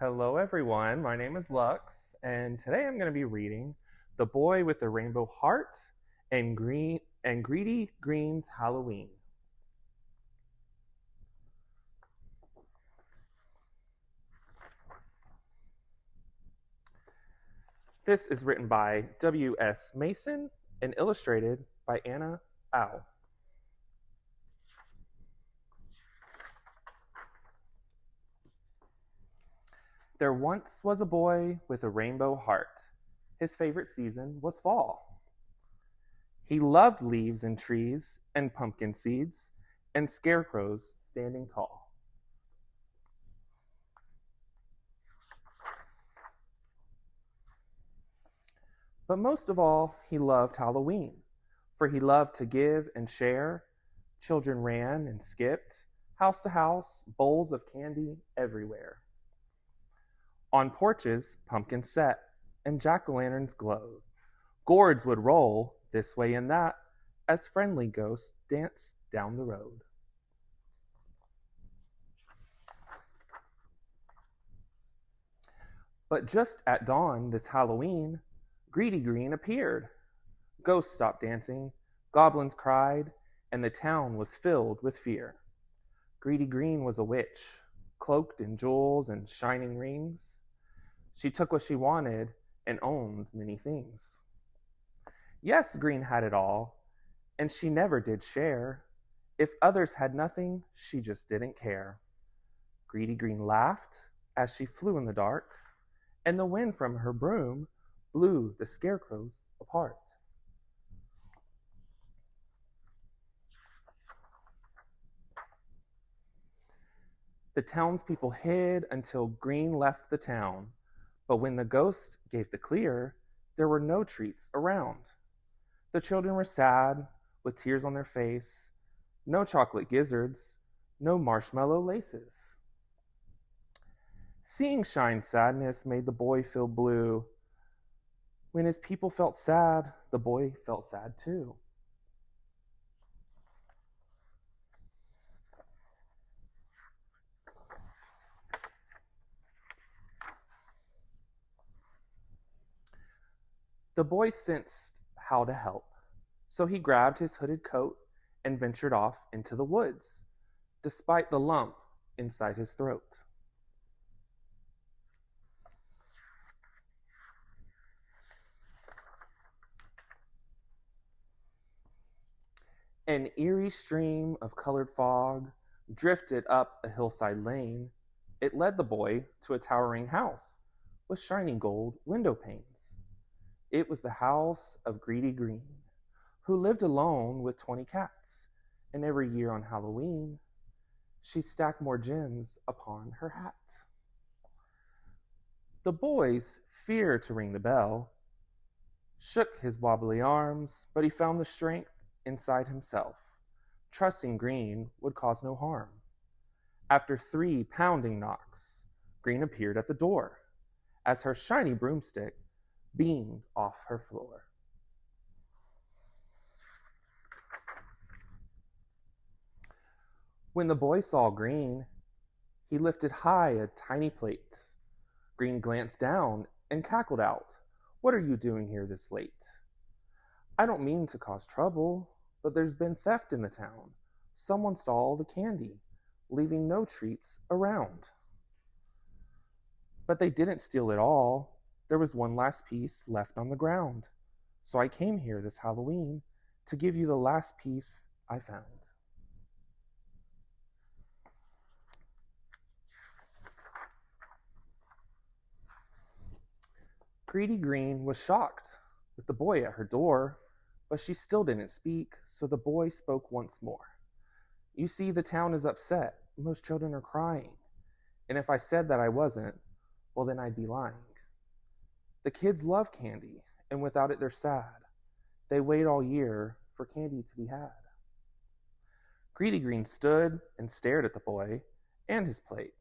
Hello, everyone. My name is Lux, and today I'm going to be reading "The Boy with the Rainbow Heart" and Greedy Green's Halloween. This is written by W.S. Mason and illustrated by Anna Au. There once was a boy with a rainbow heart. His favorite season was fall. He loved leaves and trees and pumpkin seeds and scarecrows standing tall. But most of all, he loved Halloween, for he loved to give and share. Children ran and skipped, house to house, bowls of candy everywhere. On porches, pumpkins set, and jack-o'-lanterns glowed. Gourds would roll this way and that as friendly ghosts danced down the road. But just at dawn this Halloween, Greedy Green appeared. Ghosts stopped dancing, goblins cried, and the town was filled with fear. Greedy Green was a witch, cloaked in jewels and shining rings. She took what she wanted and owned many things. Yes, Green had it all, and she never did share. If others had nothing, she just didn't care. Greedy Green laughed as she flew in the dark, and the wind from her broom blew the scarecrows apart. The townspeople hid until Green left the town, but when the ghosts gave the clear, there were no treats around. The children were sad, with tears on their face, no chocolate gizzards, no marshmallow laces. Seeing Shine's sadness made the boy feel blue. When his people felt sad, the boy felt sad too. The boy sensed how to help, so he grabbed his hooded coat and ventured off into the woods, despite the lump inside his throat. An eerie stream of colored fog drifted up a hillside lane. It led the boy to a towering house with shining gold window panes. It was the house of Greedy Green, who lived alone with 20 cats, and every year on Halloween, she stacked more gems upon her hat. The boys feared to ring the bell, shook his wobbly arms, but he found the strength inside himself, trusting Green would cause no harm. After 3 pounding knocks, Green appeared at the door as her shiny broomstick beamed off her floor. When the boy saw Green, he lifted high a tiny plate. Green glanced down and cackled out, "What are you doing here this late?" "I don't mean to cause trouble, but there's been theft in the town. Someone stole all the candy, leaving no treats around." "But they didn't steal it all. There was one last piece left on the ground. So I came here this Halloween to give you the last piece I found." Greedy Green was shocked with the boy at her door, but she still didn't speak, so the boy spoke once more. "You see, the town is upset. Most children are crying. And if I said that I wasn't, well, then I'd be lying. The kids love candy, and without it, they're sad. They wait all year for candy to be had." Greedy Green stood and stared at the boy and his plate.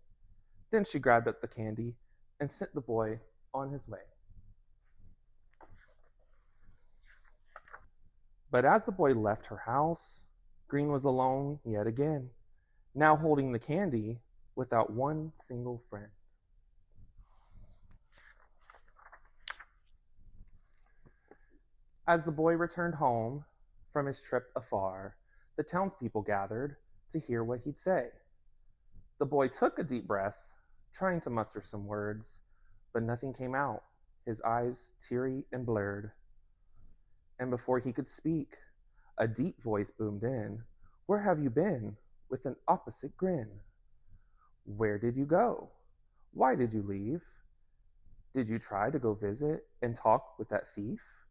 Then she grabbed up the candy and sent the boy on his way. But as the boy left her house, Green was alone yet again, now holding the candy without one single friend. As the boy returned home from his trip afar, the townspeople gathered to hear what he'd say. The boy took a deep breath, trying to muster some words, but nothing came out, his eyes teary and blurred. And before he could speak, a deep voice boomed in, "Where have you been?" with an opposite grin. "Where did you go? Why did you leave? Did you try to go visit and talk with that thief?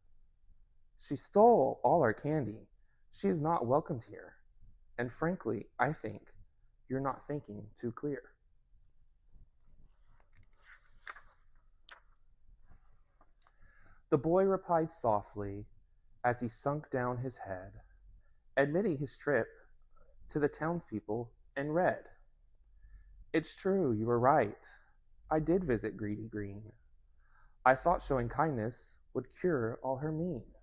She stole all our candy. She is not welcomed here. And frankly, I think you're not thinking too clear." The boy replied softly as he sunk down his head, admitting his trip to the townspeople, and read, "It's true, you were right. I did visit Greedy Green. I thought showing kindness would cure all her mien."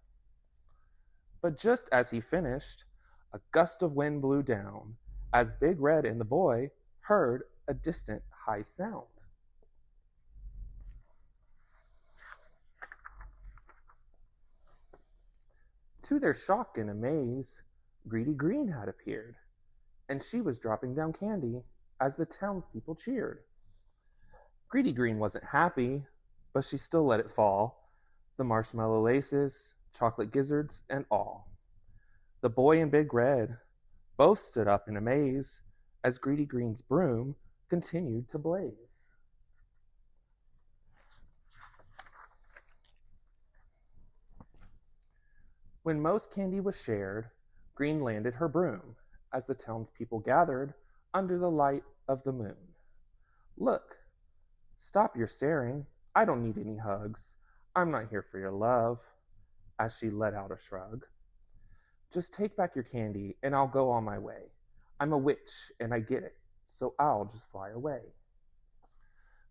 But just as he finished, a gust of wind blew down, as Big Red and the boy heard a distant high sound. To their shock and amaze, Greedy Green had appeared, and she was dropping down candy as the townspeople cheered. Greedy Green wasn't happy, but she still let it fall, the marshmallow laces, chocolate gizzards, and all. The boy and Big Red both stood up in amaze as Greedy Green's broom continued to blaze. When most candy was shared, Green landed her broom as the townspeople gathered under the light of the moon. "Look, stop your staring. I don't need any hugs. I'm not here for your love," as she let out a shrug. "Just take back your candy and I'll go on my way. I'm a witch and I get it, so I'll just fly away."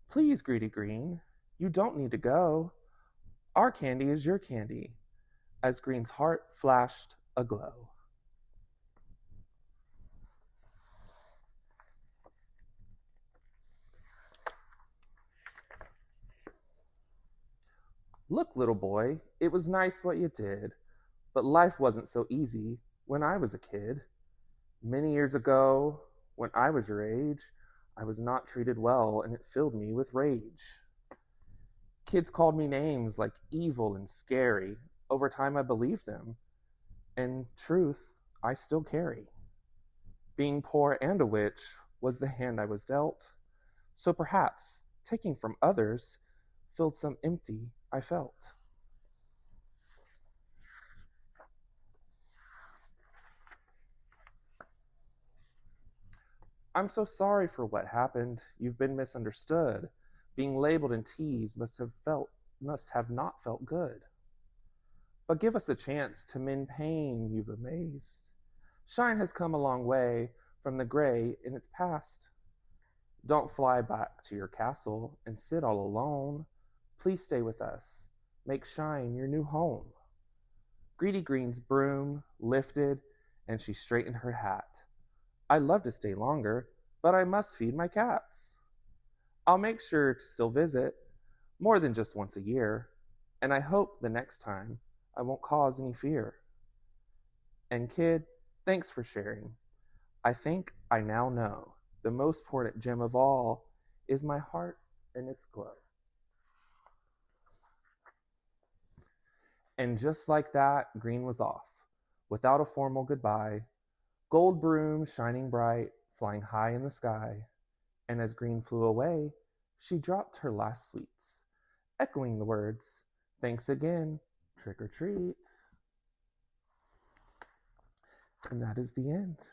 "Please, Greedy Green, you don't need to go. Our candy is your candy," as Green's heart flashed aglow. "Look, little boy, it was nice what you did, but life wasn't so easy when I was a kid. Many years ago, when I was your age, I was not treated well and it filled me with rage. Kids called me names like evil and scary. Over time, I believed them, and truth I still carry. Being poor and a witch was the hand I was dealt, so perhaps taking from others filled some empty I felt." "I'm so sorry for what happened. You've been misunderstood. Being labeled and teased must have not felt good. But give us a chance to mend pain you've amazed. Shine has come a long way from the gray in its past. Don't fly back to your castle and sit all alone. Please stay with us. Make Shine your new home." Greedy Green's broom lifted and she straightened her hat. "I'd love to stay longer, but I must feed my cats. I'll make sure to still visit, more than just once a year, and I hope the next time I won't cause any fear. And kid, thanks for sharing. I think I now know the most important gem of all is my heart and its glow." And just like that, Green was off, without a formal goodbye, gold broom shining bright, flying high in the sky. And as Green flew away, she dropped her last sweets, echoing the words, "Thanks again, trick or treat." And that is the end.